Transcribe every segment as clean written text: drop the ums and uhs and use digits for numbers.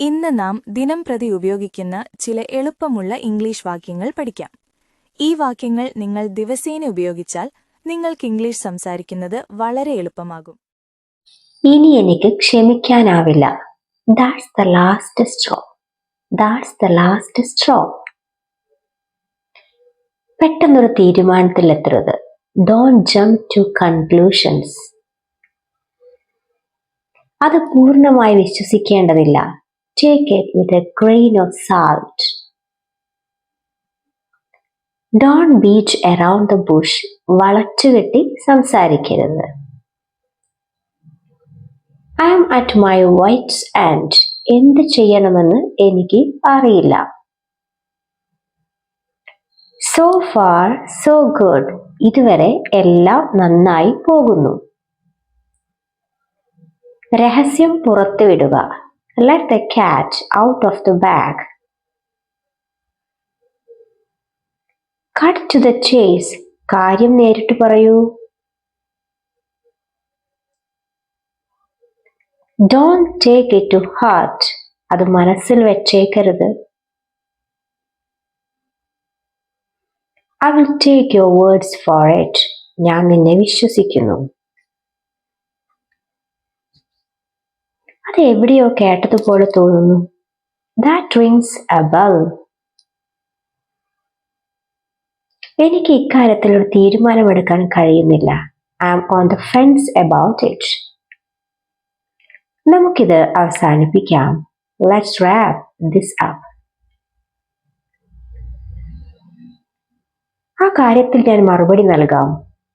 ഇന്ന് നാം ദിനംപ്രതി ഉപയോഗിക്കുന്ന ചില എളുപ്പമുള്ള ഇംഗ്ലീഷ് വാക്യങ്ങൾ പഠിക്കാം. ഈ വാക്യങ്ങൾ നിങ്ങൾ ദിവസേന ഉപയോഗിച്ചാൽ നിങ്ങൾക്ക് ഇംഗ്ലീഷ് സംസാരിക്കുന്നത് വളരെ എളുപ്പമാകും. ഇനി എനിക്ക് ക്ഷമിക്കാനാവില്ല. That's the last straw. That's the last straw. പെട്ടെന്നൊരു തീരുമാനത്തിലെത്തരുത്. Don't jump to conclusions. അത് പൂർണ്ണമായി വിശ്വസിക്കേണ്ടതില്ല. Take it with a grain of salt. Don't beat around the bush. വളച്ചുകെട്ടി സംസാരിക്കരുത്. I am at my wit's end. എന്ത് ചെയ്യണമെന്ന് എനിക്ക് അറിയില്ല. So far, so good. ഇതുവരെ എല്ലാം നന്നായി പോകുന്നു. രഹസ്യം പുറത്തുവിടുക. Let the cat out of the bag. Cut to the chase. കാര്യം നേരിട്ട് പറയൂ. Don't take it to heart. അത് മനസ്സിൽ വെച്ചേക്കരുത്. I will take your words for it. ഞാൻ നിന്നെ വിശ്വസിക്കുന്നു. അത് എവിടെയോ കേട്ടതുപോലെ തോന്നുന്നു. That rings a bell. എനിക്ക് ഇക്കാര്യത്തിൽ ഒരു തീരുമാനമെടുക്കാൻ കഴിയുന്നില്ല. I am on the fence about it. നമുക്കിത് അവസാനിപ്പിക്കാം. Let's wrap this up. ആ കാര്യത്തിൽ ഞാൻ മറുപടി നൽകാം.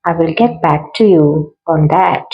I will get back to you on that.